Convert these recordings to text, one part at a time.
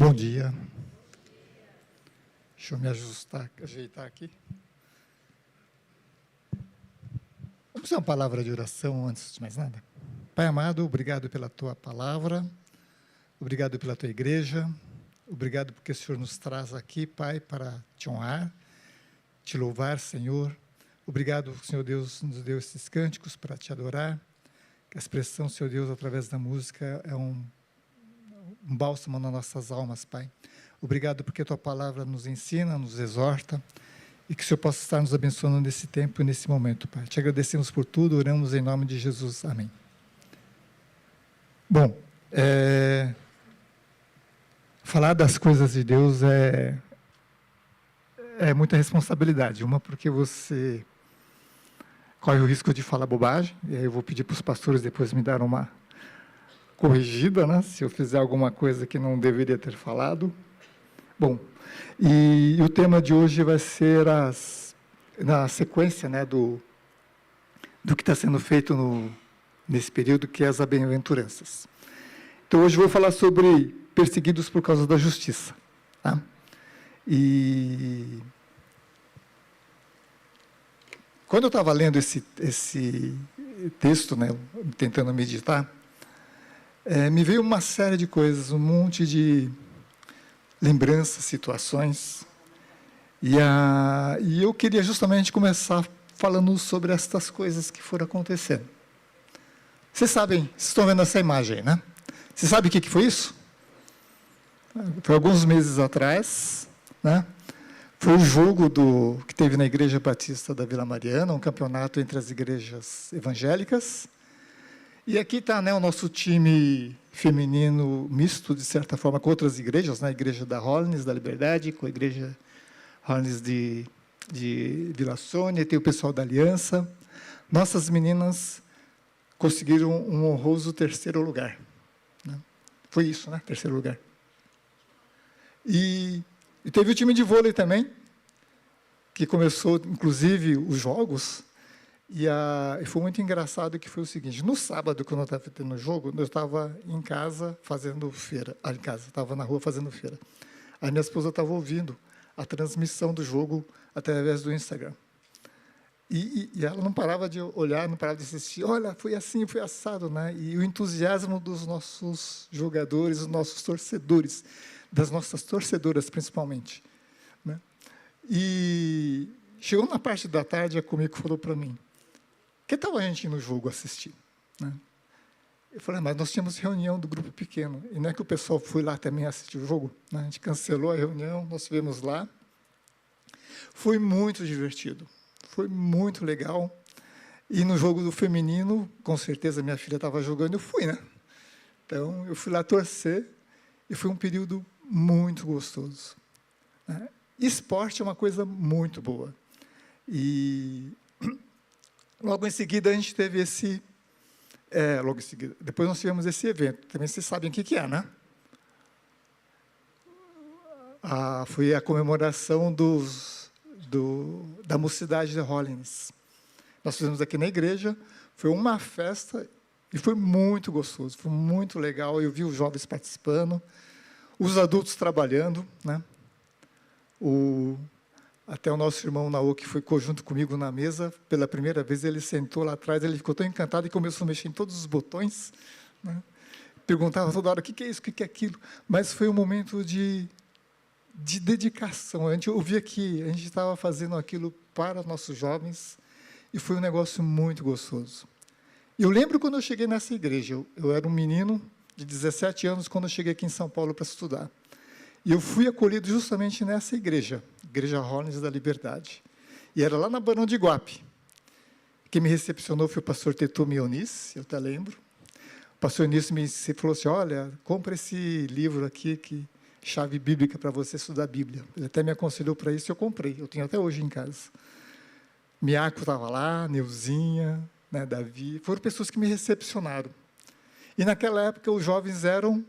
Bom dia. Deixa eu me ajeitar aqui. Vamos fazer uma palavra de oração antes de mais nada? Pai amado, obrigado pela Tua palavra, obrigado pela Tua igreja, obrigado porque o Senhor nos traz aqui, Pai, para Te honrar, Te louvar, Senhor. Obrigado, Senhor Deus, nos deu esses cânticos para Te adorar, que a expressão, Senhor Deus, através da música é um bálsamo nas nossas almas, Pai. Obrigado porque a Tua palavra nos ensina, nos exorta, e que o Senhor possa estar nos abençoando nesse tempo e nesse momento, Pai. Te agradecemos por tudo, oramos em nome de Jesus. Amém. Bom, falar das coisas de Deus é muita responsabilidade. Uma, porque você corre o risco de falar bobagem, e aí eu vou pedir para os pastores depois me dar uma corrigida, né, se eu fizer alguma coisa que não deveria ter falado. Bom, e o tema de hoje vai ser na sequência, né, do que está sendo feito nesse período, que é as bem-aventuranças. Então, hoje eu vou falar sobre perseguidos por causa da justiça. Tá? E quando eu estava lendo esse texto, né, tentando meditar, me veio uma série de coisas, um monte de lembranças, situações, e eu queria justamente começar falando sobre estas coisas que foram acontecendo. Vocês sabem, vocês estão vendo essa imagem, né? Você sabe o que foi isso? Foi alguns meses atrás, né? Foi o jogo que teve na Igreja Batista da Vila Mariana, um campeonato entre as igrejas evangélicas. E aqui está, né, o nosso time feminino misto, de certa forma, com outras igrejas, né? A Igreja da Hollins, da Liberdade, com a Igreja Hollins de Vila Sônia, tem o pessoal da Aliança. Nossas meninas conseguiram um honroso terceiro lugar. Né? Foi isso, né? Terceiro lugar. E teve o time de vôlei também, que começou, inclusive, os jogos. E foi muito engraçado, que foi o seguinte: no sábado, quando eu estava tendo o jogo, eu estava em casa fazendo feira. Estava na rua fazendo feira. A minha esposa estava ouvindo a transmissão do jogo através do Instagram. E ela não parava de olhar, não parava de assistir. Olha, foi assim, foi assado, né? E o entusiasmo dos nossos jogadores, dos nossos torcedores, das nossas torcedoras, principalmente. Né? E chegou na parte da tarde, a Comico falou para mim: que tal a gente ir no jogo assistir? Né? Eu falei: mas nós tínhamos reunião do grupo pequeno, e não é que o pessoal foi lá também assistir o jogo? Né? A gente cancelou a reunião, nós estivemos lá. Foi muito divertido, foi muito legal. E no jogo do feminino, com certeza minha filha estava jogando, eu fui, né? Então, eu fui lá torcer, e foi um período muito gostoso. Né? Esporte é uma coisa muito boa. E logo em seguida, a gente teve logo em seguida, depois nós tivemos esse evento. Também vocês sabem o que é, né? Foi a comemoração da mocidade de Hollins. Nós fizemos aqui na igreja, foi uma festa, e foi muito gostoso, foi muito legal. Eu vi os jovens participando, os adultos trabalhando, né? Até o nosso irmão Naô, que ficou junto comigo na mesa, pela primeira vez, ele sentou lá atrás, ele ficou tão encantado e começou a mexer em todos os botões. Né? Perguntava toda hora: o que é isso, o que é aquilo? Mas foi um momento de dedicação. Eu via que a gente estava fazendo aquilo para os nossos jovens, e foi um negócio muito gostoso. Eu lembro quando eu cheguei nessa igreja, eu era um menino de 17 anos, quando eu cheguei aqui em São Paulo para estudar. E eu fui acolhido justamente nessa igreja, Igreja Hollins da Liberdade. E era lá na Barão de Iguape. Quem me recepcionou foi o pastor Tetu Mioniz, eu até lembro. O pastor Mioniz me falou assim: olha, compra esse livro aqui, chave bíblica para você estudar a Bíblia. Ele até me aconselhou para isso, e eu comprei. Eu tenho até hoje em casa. Miaco estava lá, Neuzinha, né, Davi. Foram pessoas que me recepcionaram. E naquela época os jovens eram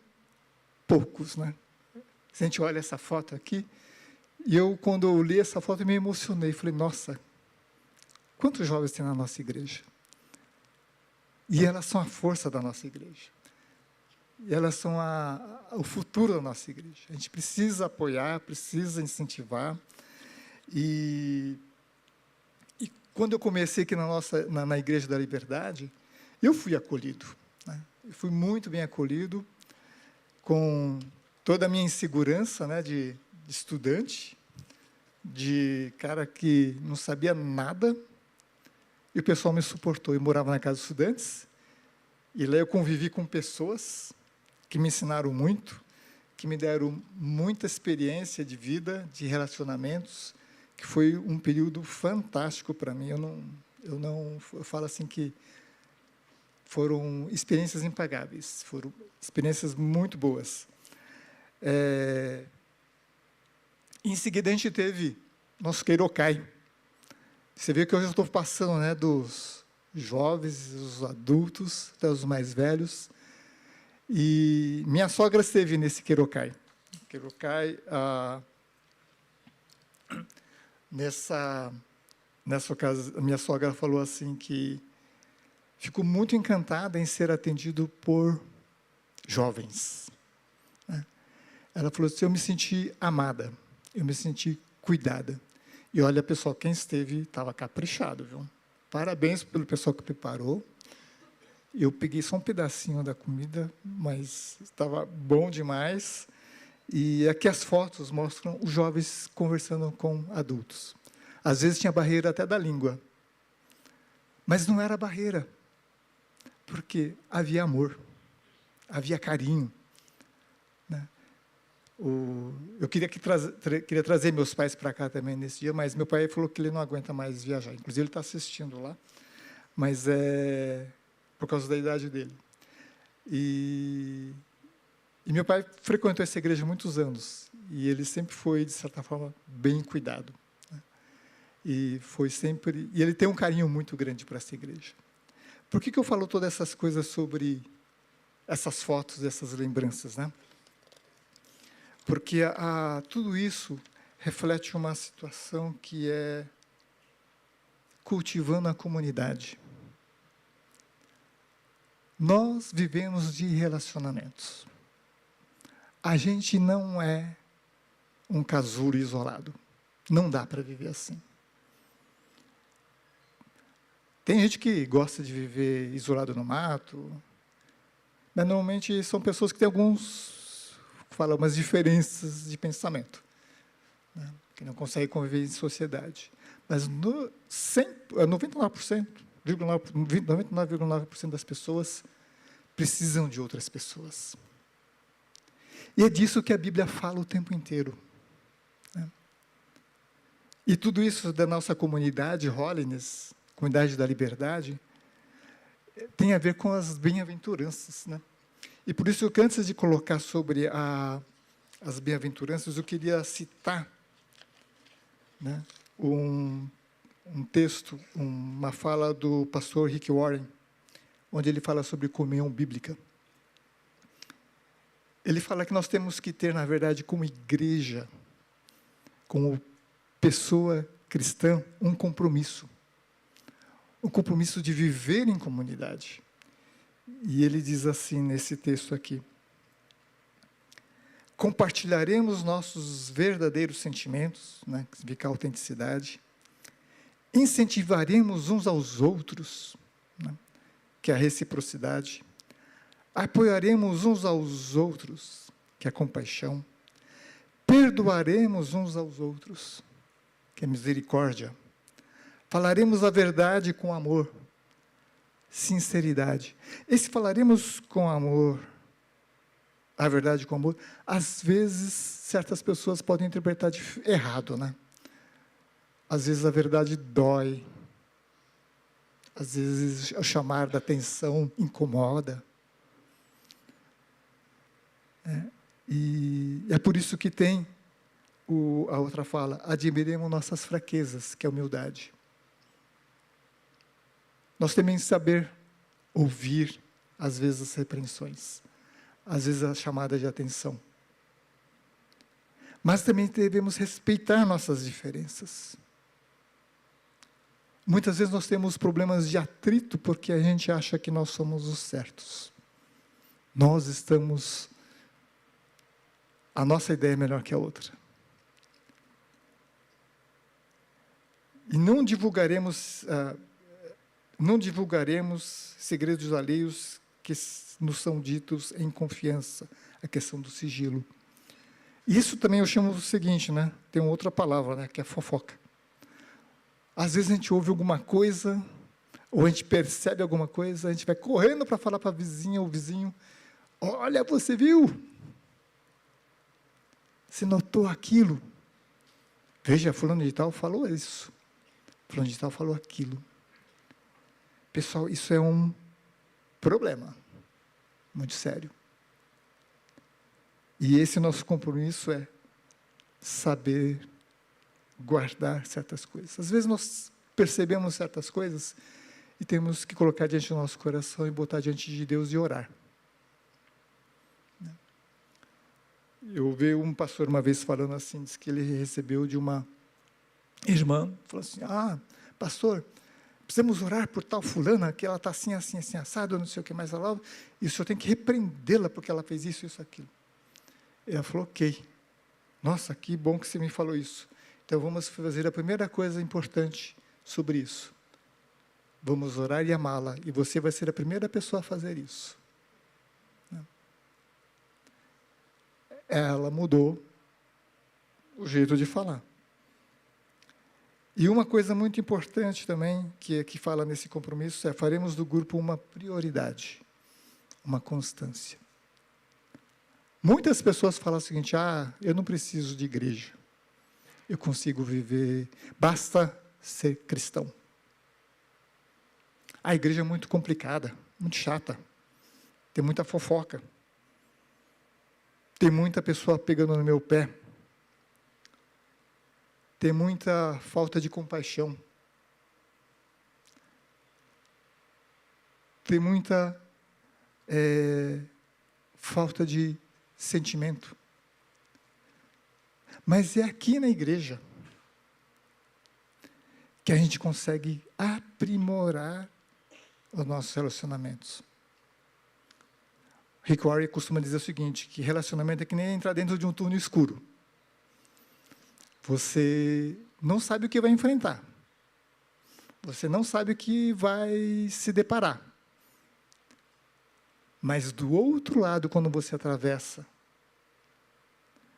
poucos, né? Se a gente olha essa foto aqui, e quando eu li essa foto, eu me emocionei. Falei: nossa, quantos jovens tem na nossa igreja? E elas são a força da nossa igreja. e elas são o futuro da nossa igreja. A gente precisa apoiar, precisa incentivar. E quando eu comecei aqui na Igreja da Liberdade, eu fui acolhido, né? Eu fui muito bem acolhido, com toda a minha insegurança, né, de estudante, de cara que não sabia nada, e o pessoal me suportou. Eu morava na casa dos estudantes, e lá eu convivi com pessoas que me ensinaram muito, que me deram muita experiência de vida, de relacionamentos, que foi um período fantástico para mim. Eu falo assim que foram experiências impagáveis, foram experiências muito boas. Em seguida, a gente teve nosso Queirokai. Você vê que hoje eu estou passando, né, dos jovens, os adultos, até os mais velhos. E minha sogra esteve nesse Queirokai. Queirokai, nessa ocasião, a minha sogra falou assim que ficou muito encantada em ser atendido por jovens. Ela falou assim, eu me senti amada, eu me senti cuidada. E olha, pessoal, quem esteve estava caprichado, viu? Parabéns pelo pessoal que preparou. Eu peguei só um pedacinho da comida, mas estava bom demais. E aqui as fotos mostram os jovens conversando com adultos. Às vezes tinha barreira até da língua. Mas não era barreira, porque havia amor, havia carinho. Né? Eu queria trazer meus pais para cá também nesse dia, mas meu pai falou que ele não aguenta mais viajar. Inclusive, ele está assistindo lá, mas é por causa da idade dele. E meu pai frequentou essa igreja há muitos anos, e ele sempre foi, de certa forma, bem cuidado. Né? E ele tem um carinho muito grande para essa igreja. Por que eu falo todas essas coisas sobre essas fotos, essas lembranças, né? Porque tudo isso reflete uma situação que é cultivando a comunidade. Nós vivemos de relacionamentos. A gente não é um casulo isolado. Não dá para viver assim. Tem gente que gosta de viver isolado no mato, mas normalmente são pessoas que têm umas diferenças de pensamento, né? Que não conseguem conviver em sociedade. Mas 99,9% das pessoas precisam de outras pessoas. E é disso que a Bíblia fala o tempo inteiro. Né? E tudo isso da nossa comunidade, Holiness, Comunidade da Liberdade, tem a ver com as bem-aventuranças. Né? E por isso que, antes de colocar sobre as bem-aventuranças, eu queria citar, né, um texto, uma fala do pastor Rick Warren, onde ele fala sobre comunhão bíblica. Ele fala que nós temos que ter, na verdade, como igreja, como pessoa cristã, um compromisso de viver em comunidade. E ele diz assim, nesse texto aqui: compartilharemos nossos verdadeiros sentimentos, né, que significa autenticidade, incentivaremos uns aos outros, né, que é a reciprocidade, apoiaremos uns aos outros, que é a compaixão, perdoaremos uns aos outros, que é a misericórdia, falaremos a verdade com amor, sinceridade. Esse falaremos com amor, a verdade com amor, às vezes, certas pessoas podem interpretar errado, né? Às vezes a verdade dói, às vezes o chamar da atenção incomoda. E é por isso que tem a outra fala: admiremos nossas fraquezas, que é a humildade. Nós também saber ouvir, às vezes, as repreensões, às vezes a chamada de atenção. Mas também devemos respeitar nossas diferenças. Muitas vezes nós temos problemas de atrito porque a gente acha que nós somos os certos. nós estamos... A nossa ideia é melhor que a outra. E não divulgaremos segredos alheios que nos são ditos em confiança, a questão do sigilo. Isso também eu chamo o seguinte, né? Tem uma outra palavra, né? Que é fofoca. Às vezes a gente ouve alguma coisa, ou a gente percebe alguma coisa, a gente vai correndo para falar para a vizinha ou vizinho, olha, você viu? Você notou aquilo? Veja, fulano de tal falou isso. Fulano de tal falou aquilo. Pessoal, isso é um problema muito sério. E esse nosso compromisso é saber guardar certas coisas. Às vezes nós percebemos certas coisas e temos que colocar diante do nosso coração e botar diante de Deus e orar. Eu ouvi um pastor uma vez falando assim, disse que ele recebeu de uma irmã, falou assim, pastor, precisamos orar por tal fulana, que ela está assim, assim, assim, assado, não sei o que mais lá, e o senhor tem que repreendê-la porque ela fez isso, isso, aquilo. E ela falou, ok. Nossa, que bom que você me falou isso. Então, vamos fazer a primeira coisa importante sobre isso. Vamos orar e amá-la, e você vai ser a primeira pessoa a fazer isso. Ela mudou o jeito de falar. E uma coisa muito importante também, que fala nesse compromisso, é faremos do grupo uma prioridade, uma constância. Muitas pessoas falam o seguinte, eu não preciso de igreja, eu consigo viver, basta ser cristão. A igreja é muito complicada, muito chata, tem muita fofoca, tem muita pessoa pegando no meu pé, tem muita falta de compaixão, tem muita falta de sentimento. Mas é aqui na igreja que a gente consegue aprimorar os nossos relacionamentos. Rick Warren costuma dizer o seguinte, que relacionamento é que nem entrar dentro de um túnel escuro. Você não sabe o que vai enfrentar. Você não sabe o que vai se deparar. Mas do outro lado, quando você atravessa,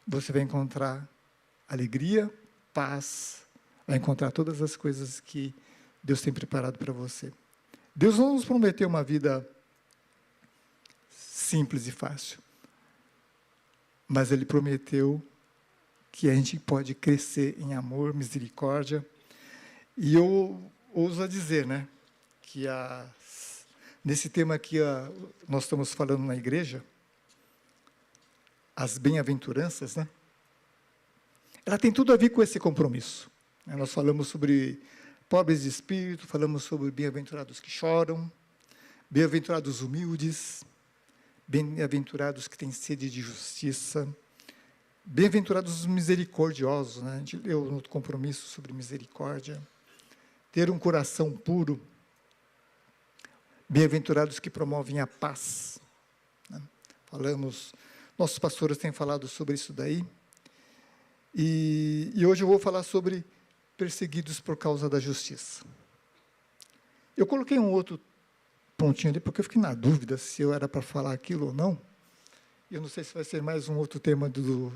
você vai encontrar alegria, paz, vai encontrar todas as coisas que Deus tem preparado para você. Deus não nos prometeu uma vida simples e fácil, mas Ele prometeu que a gente pode crescer em amor, misericórdia, e eu ouso a dizer, né, que nesse tema que nós estamos falando na igreja, as bem-aventuranças, né, ela tem tudo a ver com esse compromisso. Nós falamos sobre pobres de espírito, falamos sobre bem-aventurados que choram, bem-aventurados humildes, bem-aventurados que têm sede de justiça, bem-aventurados os misericordiosos, né? A gente leu no compromisso sobre misericórdia, ter um coração puro, bem-aventurados que promovem a paz. Né? Nossos pastores têm falado sobre isso daí, e hoje eu vou falar sobre perseguidos por causa da justiça. Eu coloquei um outro pontinho ali, porque eu fiquei na dúvida se eu era para falar aquilo ou não. Eu não sei se vai ser mais um outro tema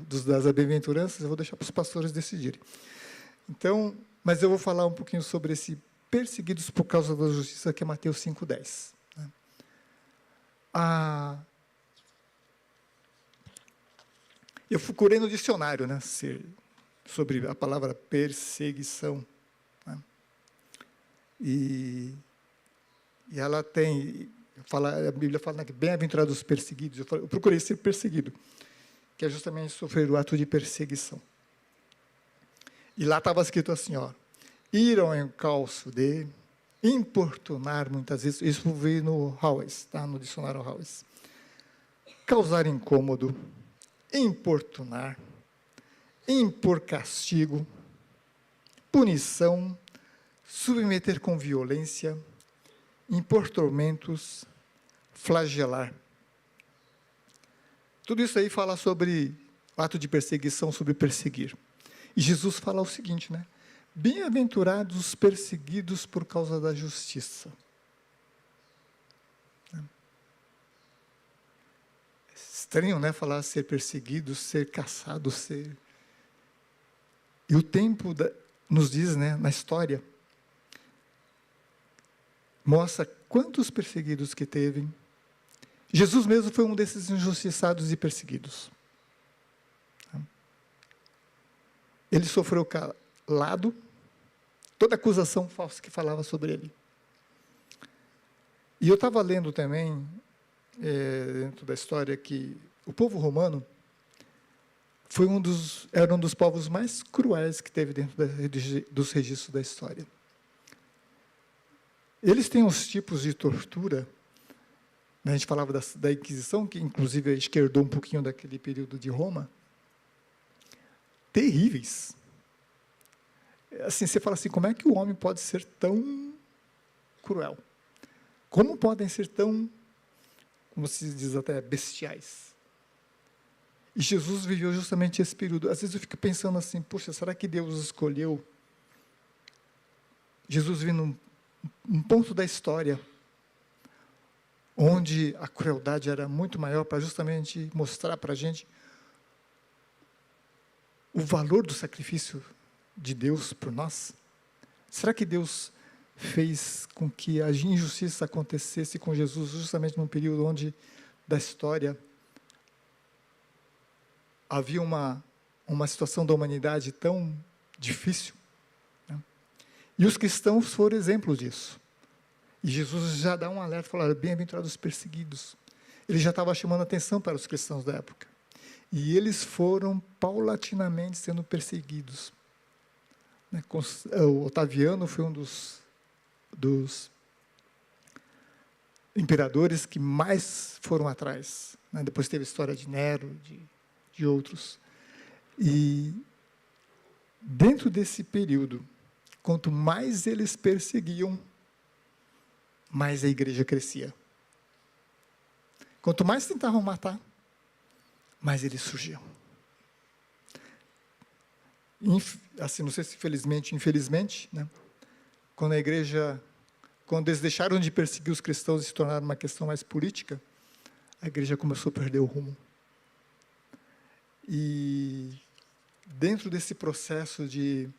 das bem-aventuranças, eu vou deixar para os pastores decidirem. Então, mas eu vou falar um pouquinho sobre esse perseguidos por causa da justiça, que é Mateus 5:10. Né? Eu procurei no dicionário, né, sobre a palavra perseguição. Né? E ela tem... a Bíblia fala que bem-aventurados os perseguidos. Eu procurei ser perseguido, que é justamente sofrer o ato de perseguição. E lá estava escrito assim, ir ao encalço de, importunar muitas vezes, isso veio no Howes, tá? No dicionário Howes. Causar incômodo, importunar, impor castigo, punição, submeter com violência, impor tormentos, flagelar. Tudo isso aí fala sobre o ato de perseguição, sobre perseguir. E Jesus fala o seguinte, né? Bem-aventurados os perseguidos por causa da justiça. É estranho, né? Falar ser perseguido, ser caçado, ser... E o tempo nos diz, né, na história, mostra quantos perseguidos que teve. Jesus mesmo foi um desses injustiçados e perseguidos. Ele sofreu calado, toda acusação falsa que falava sobre ele. E eu estava lendo também, dentro da história, que o povo romano era um dos povos mais cruéis que teve dentro dos registros da história. Eles têm uns tipos de tortura, né? A gente falava da Inquisição, que inclusive esquerdou um pouquinho daquele período de Roma, terríveis. Assim, você fala assim, como é que o homem pode ser tão cruel? Como podem ser tão, como se diz até, bestiais? E Jesus viveu justamente esse período. Às vezes eu fico pensando assim, poxa, será que Deus escolheu Jesus vindo um ponto da história onde a crueldade era muito maior para justamente mostrar para a gente o valor do sacrifício de Deus por nós? Será que Deus fez com que a injustiça acontecesse com Jesus justamente num período onde da história havia uma situação da humanidade tão difícil, né? E os cristãos foram exemplos disso. E Jesus já dá um alerta, falando, bem-aventurados os perseguidos. Ele já estava chamando atenção para os cristãos da época. E eles foram paulatinamente sendo perseguidos. O Otaviano foi um dos imperadores que mais foram atrás, né? Depois teve a história de Nero, de outros. E dentro desse período, quanto mais eles perseguiam, mais a igreja crescia. Quanto mais tentavam matar, mais eles surgiam. Assim, não sei se infelizmente, né? Quando eles deixaram de perseguir os cristãos e se tornaram uma questão mais política, a igreja começou a perder o rumo. E dentro desse processo de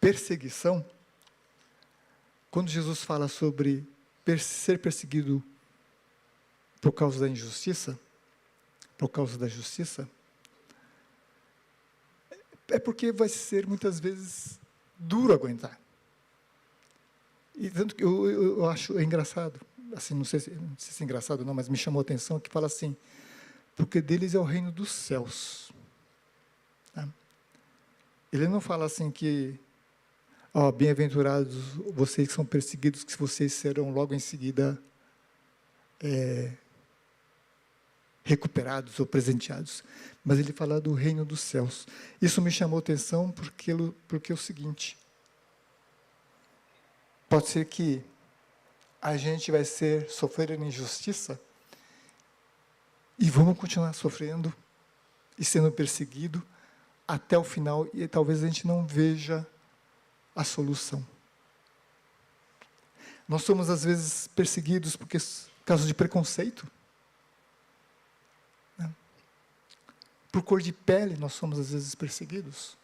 perseguição, quando Jesus fala sobre ser perseguido por causa da injustiça, por causa da justiça, é porque vai ser, muitas vezes, duro aguentar. E tanto que eu acho engraçado, assim, não sei se é engraçado ou não, mas me chamou a atenção, que fala assim, porque deles é o reino dos céus. Tá? Ele não fala assim que, bem-aventurados vocês que são perseguidos, que vocês serão logo em seguida recuperados ou presenteados. Mas ele fala do reino dos céus. Isso me chamou a atenção porque é o seguinte, pode ser que a gente vai sofrer injustiça e vamos continuar sofrendo e sendo perseguido até o final e talvez a gente não veja a solução. Nós somos, às vezes, perseguidos por causa de preconceito. Né? Por cor de pele, nós somos, às vezes, perseguidos.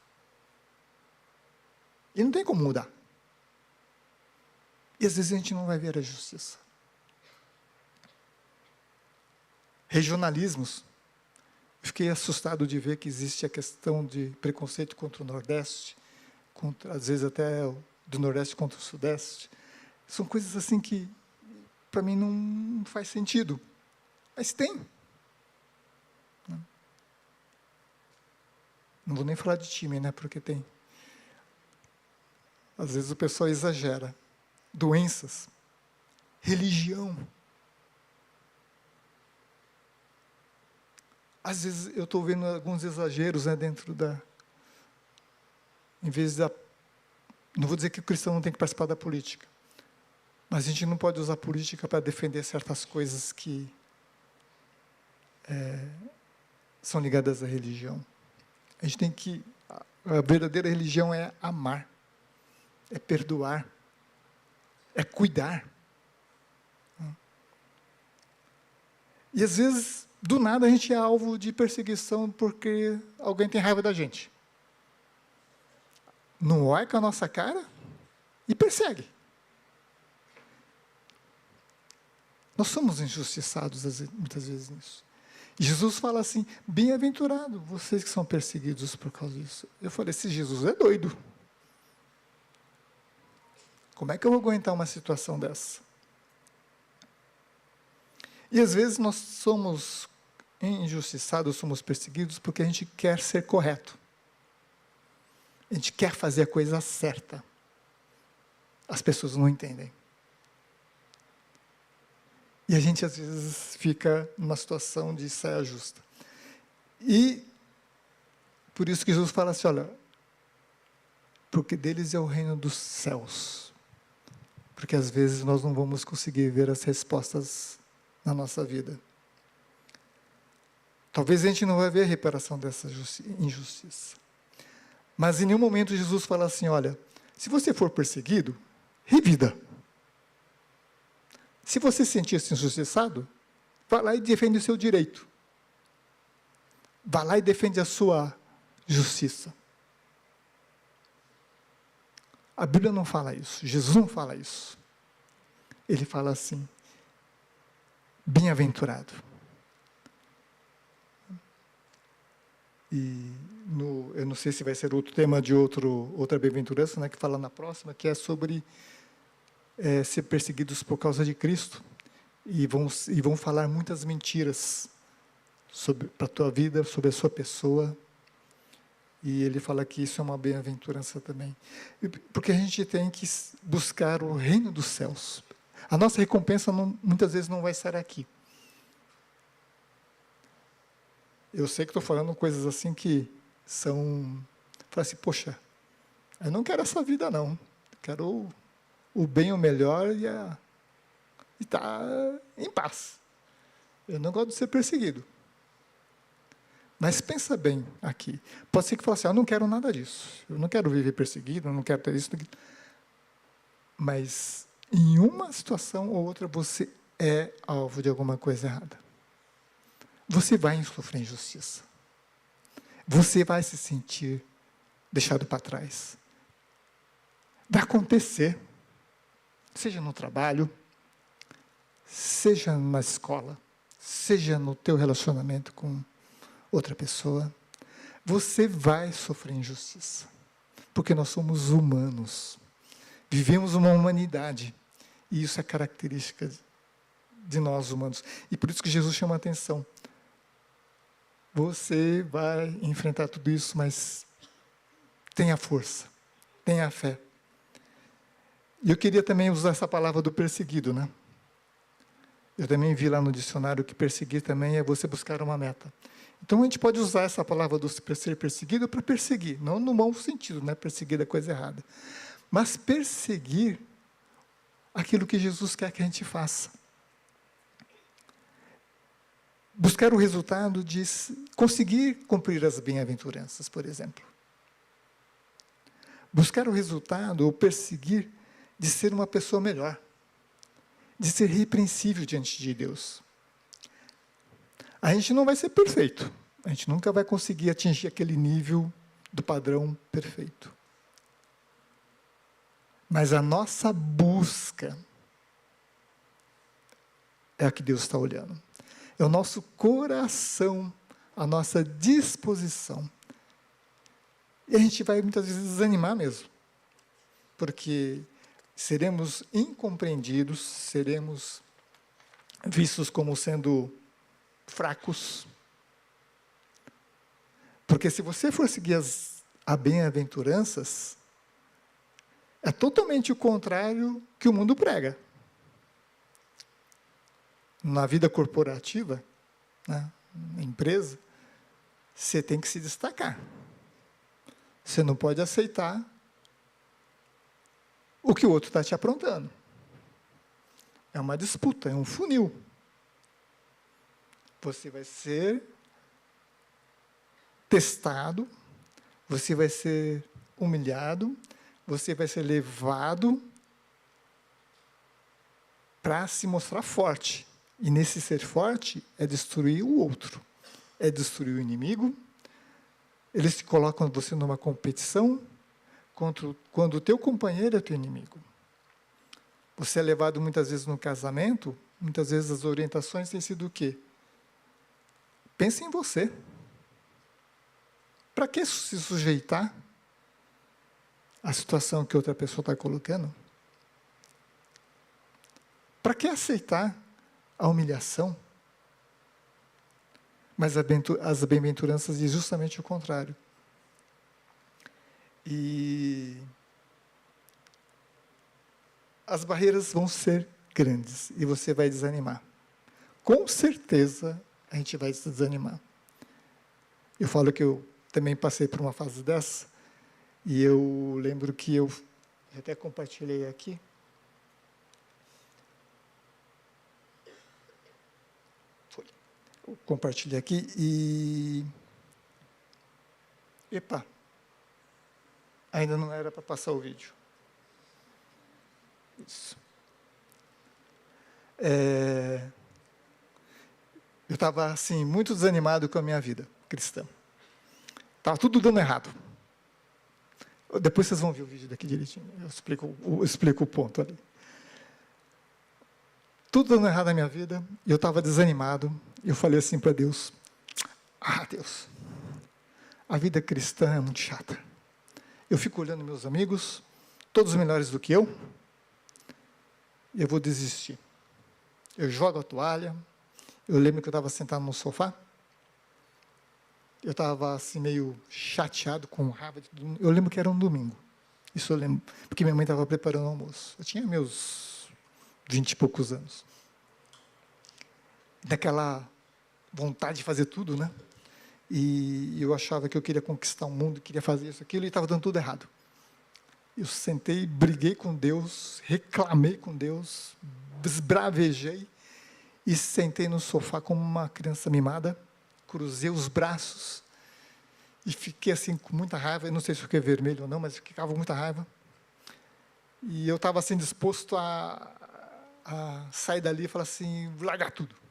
E não tem como mudar. E, às vezes, a gente não vai ver a justiça. Regionalismos. Eu fiquei assustado de ver que existe a questão de preconceito contra o Nordeste, às vezes até do Nordeste contra o Sudeste. São coisas assim que, para mim, não faz sentido. Mas tem. Não vou nem falar de time, né? Porque tem. Às vezes o pessoal exagera. Doenças. Religião. Às vezes eu estou vendo alguns exageros, né, dentro em vez não vou dizer que o cristão não tem que participar da política, Mas a gente não pode usar política para defender certas coisas que são ligadas à religião. A gente tem que... A verdadeira religião é amar, é perdoar, é cuidar. E, às vezes, do nada, a gente é alvo de perseguição porque alguém tem raiva da gente. Não olha com a nossa cara e persegue. Nós somos injustiçados, muitas vezes, nisso. E Jesus fala assim, bem-aventurado vocês que são perseguidos por causa disso. Eu falei, esse Jesus é doido. Como é que eu vou aguentar uma situação dessa? E, às vezes, nós somos injustiçados, somos perseguidos porque a gente quer ser correto. A gente quer fazer a coisa certa. As pessoas não entendem. E a gente, às vezes, fica numa situação de saia justa. E, por isso que Jesus fala assim, olha, porque deles é o reino dos céus. Porque, às vezes, nós não vamos conseguir ver as respostas na nossa vida. Talvez a gente não vai ver a reparação dessa injustiça. Mas, em nenhum momento, Jesus fala assim, olha, se você for perseguido, revida. Se você se sentir-se injustiçado, vá lá e defende o seu direito. Vá lá e defende a sua justiça. A Bíblia não fala isso, Jesus não fala isso. Ele fala assim, bem-aventurado. E eu não sei se vai ser outro tema de outra bem-aventurança, né, que fala na próxima, que é sobre ser perseguidos por causa de Cristo. E vão falar muitas mentiras para a tua vida, sobre a sua pessoa. E ele fala que isso é uma bem-aventurança também. Porque a gente tem que buscar o reino dos céus. A nossa recompensa muitas vezes não vai estar aqui. Eu sei que estou falando coisas assim que são... Fala assim, poxa, eu não quero essa vida não. Eu quero o bem, o melhor e estar em paz. Eu não gosto de ser perseguido. Mas pensa bem aqui. Pode ser que fale assim, eu não quero nada disso. Eu não quero viver perseguido, eu não quero ter isso. Mas, em uma situação ou outra, você é alvo de alguma coisa errada. Você vai sofrer injustiça. Você vai se sentir deixado para trás. Vai acontecer. Seja no trabalho, seja na escola, seja no teu relacionamento com outra pessoa, você vai sofrer injustiça. Porque nós somos humanos. Vivemos uma humanidade. E isso é característica de nós humanos. E por isso que Jesus chama a atenção. Você vai enfrentar tudo isso, mas tenha força, tenha fé. E eu queria também usar essa palavra do perseguido, né? Eu também vi lá no dicionário que perseguir também é você buscar uma meta. Então, a gente pode usar essa palavra do ser perseguido para perseguir, não no mau sentido, né? Perseguir é coisa errada. Mas perseguir aquilo que Jesus quer que a gente faça. Buscar o resultado de conseguir cumprir as bem-aventuranças, por exemplo. Buscar o resultado ou perseguir de ser uma pessoa melhor, de ser irrepreensível diante de Deus. A gente não vai ser perfeito, a gente nunca vai conseguir atingir aquele nível do padrão perfeito. Mas a nossa busca é a que Deus está olhando. É o nosso coração, a nossa disposição. E a gente vai muitas vezes desanimar mesmo, porque seremos incompreendidos, seremos vistos como sendo fracos. Porque se você for seguir as bem-aventuranças, é totalmente o contrário que o mundo prega. Na vida corporativa, né, na empresa, você tem que se destacar. Você não pode aceitar o que o outro está te aprontando. É uma disputa, é um funil. Você vai ser testado, você vai ser humilhado, você vai ser levado para se mostrar forte. E nesse ser forte é destruir o outro, é destruir o inimigo. Eles te colocam você numa competição quando o teu companheiro é teu inimigo. Você é levado muitas vezes no casamento, muitas vezes as orientações têm sido o quê? Pense em você. Para que se sujeitar à situação que outra pessoa está colocando? Para que aceitar a humilhação? Mas as bem-aventuranças dizem justamente o contrário. E as barreiras vão ser grandes e você vai desanimar. Com certeza a gente vai se desanimar. Eu falo que eu também passei por uma fase dessa e eu lembro que eu até compartilhei aqui. Eu compartilhei aqui e... Epa! Ainda não era para passar o vídeo. Isso. Eu estava, assim, muito desanimado com a minha vida cristã. Estava tudo dando errado. Depois vocês vão ver o vídeo daqui direitinho. Eu explico o ponto ali. Tudo dando errado na minha vida, e eu estava desanimado. E eu falei assim para Deus, Deus, a vida cristã é muito chata. Eu fico olhando meus amigos, todos melhores do que eu, e eu vou desistir. Eu jogo a toalha. Eu lembro que eu estava sentado no sofá, eu estava assim meio chateado, com raiva de tudo. Eu lembro que era um domingo, isso eu lembro, porque minha mãe estava preparando o almoço. Eu tinha meus 20 e poucos anos. Daquela vontade de fazer tudo, né? E eu achava que eu queria conquistar o mundo, queria fazer isso, aquilo, e estava dando tudo errado. Eu sentei, briguei com Deus, reclamei com Deus, esbravejei, e sentei no sofá como uma criança mimada, cruzei os braços, e fiquei assim com muita raiva. Eu não sei se eu fiquei vermelho ou não, mas eu ficava com muita raiva. E eu estava assim disposto a sair dali e falar assim, largar tudo.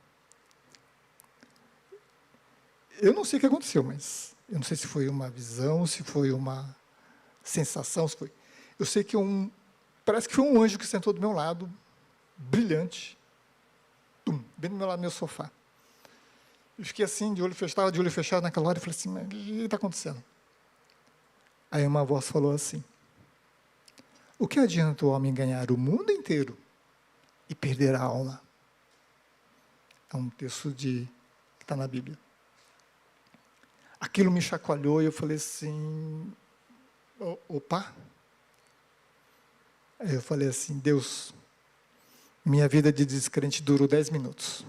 Eu não sei o que aconteceu, mas eu não sei se foi uma visão, se foi uma sensação, se foi. Eu sei que parece que foi um anjo que sentou do meu lado, brilhante, bem do meu lado, no meu sofá. Eu fiquei assim, de olho fechado, estava de olho fechado naquela hora, e falei assim, mas o que está acontecendo? Aí uma voz falou assim, o que adianta o homem ganhar o mundo inteiro e perder a alma? É um texto que está na Bíblia. Aquilo me chacoalhou e eu falei assim, opa. Aí eu falei assim, Deus, minha vida de descrente durou 10 minutos.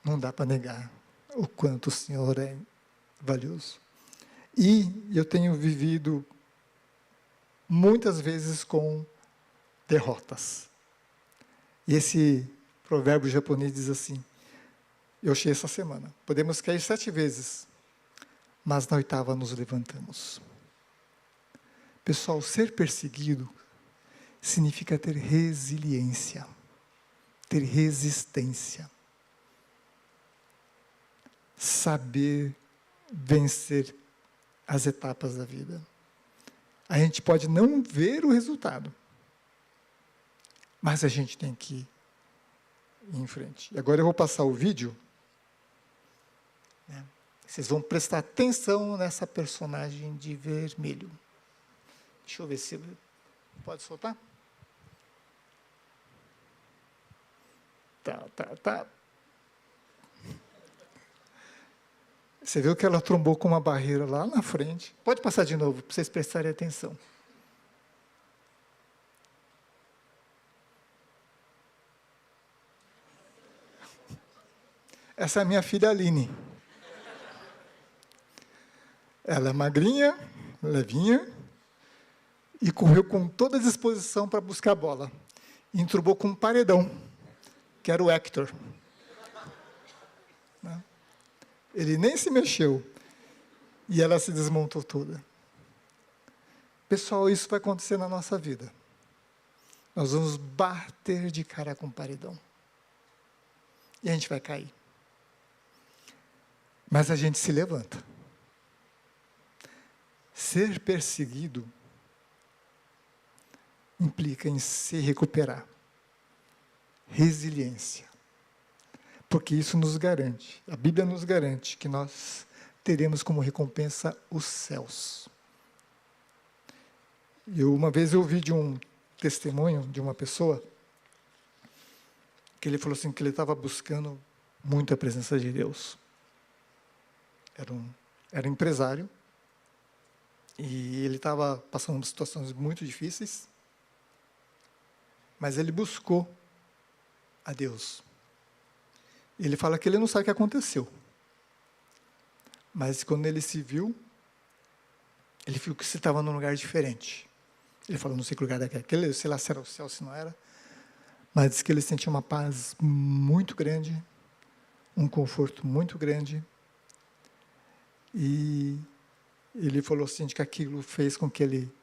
Não dá para negar o quanto o Senhor é valioso. E eu tenho vivido muitas vezes com derrotas. E esse provérbio japonês diz assim, eu achei essa semana, podemos cair 7 vezes, mas na 8ª nos levantamos. Pessoal, ser perseguido significa ter resiliência, ter resistência. Saber vencer as etapas da vida. A gente pode não ver o resultado, mas a gente tem que ir em frente. E agora eu vou passar o vídeo. Vocês vão prestar atenção nessa personagem de vermelho. Deixa eu ver se... Pode soltar? Tá. Você viu que ela trombou com uma barreira lá na frente. Pode passar de novo, para vocês prestarem atenção. Essa é a minha filha Aline. Ela é magrinha, levinha, e correu com toda a disposição para buscar a bola. e entrubou com um paredão, que era o Hector. Né? Ele nem se mexeu, e ela se desmontou toda. Pessoal, isso vai acontecer na nossa vida. Nós vamos bater de cara com o paredão. E a gente vai cair. Mas a gente se levanta. Ser perseguido implica em se recuperar. Resiliência. Porque isso nos garante, a Bíblia nos garante que nós teremos como recompensa os céus. Uma vez eu ouvi de um testemunho de uma pessoa que ele falou assim que ele estava buscando muito a presença de Deus. Era um empresário e ele estava passando por situações muito difíceis, mas ele buscou a Deus. Ele fala que ele não sabe o que aconteceu, mas quando ele se viu, ele viu que você estava num lugar diferente. Ele falou, não sei que lugar daquele, sei lá se era o céu, se não era, mas disse que ele sentia uma paz muito grande, um conforto muito grande, e ele falou assim, que aquilo fez com que ele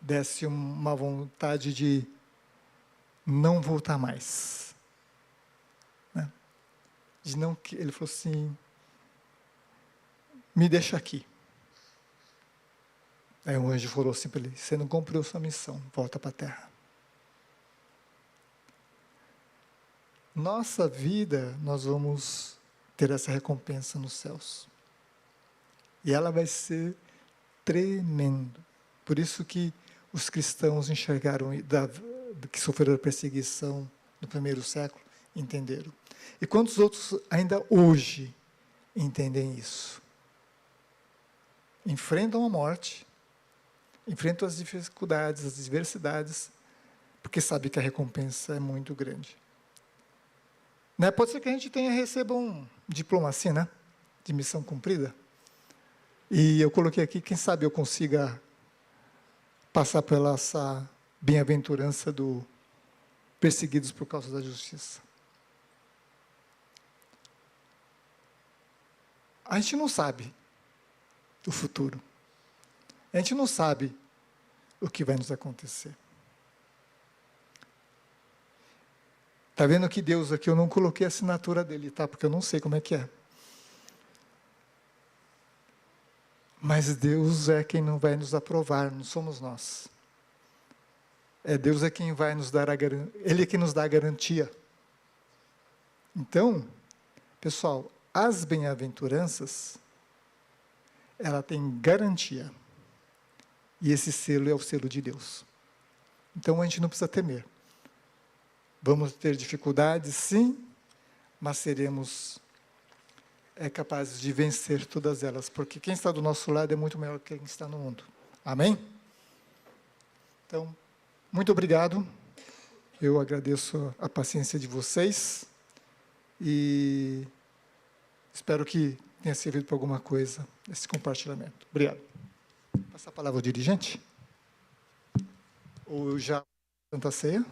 desse uma vontade de não voltar mais. Né? Ele falou assim, me deixa aqui. Aí o anjo falou assim para ele, você não cumpriu sua missão, volta para a terra. Nossa vida, nós vamos ter essa recompensa nos céus. E ela vai ser tremenda. Por isso que os cristãos enxergaram, que sofreram perseguição no primeiro século, entenderam. E quantos outros ainda hoje entendem isso? Enfrentam a morte, enfrentam as dificuldades, as adversidades, porque sabem que a recompensa é muito grande. Né? Pode ser que a gente receba um diploma assim, né? De missão cumprida. E eu coloquei aqui, quem sabe eu consiga passar pela essa bem-aventurança do perseguidos por causa da justiça. A gente não sabe o futuro. A gente não sabe o que vai nos acontecer. Está vendo que Deus aqui, eu não coloquei a assinatura dele, tá? Porque eu não sei como é que é. Mas Deus é quem não vai nos aprovar, não somos nós. Deus é quem vai nos dar Ele é quem nos dá a garantia. Então, pessoal, as bem-aventuranças, ela tem garantia. E esse selo é o selo de Deus. Então, a gente não precisa temer. Vamos ter dificuldades, sim, mas seremos capazes de vencer todas elas, porque quem está do nosso lado é muito maior que quem está no mundo. Amém? Então, muito obrigado. Eu agradeço a paciência de vocês e espero que tenha servido para alguma coisa esse compartilhamento. Obrigado. Passar a palavra ao dirigente? Ou já Santa Ceia?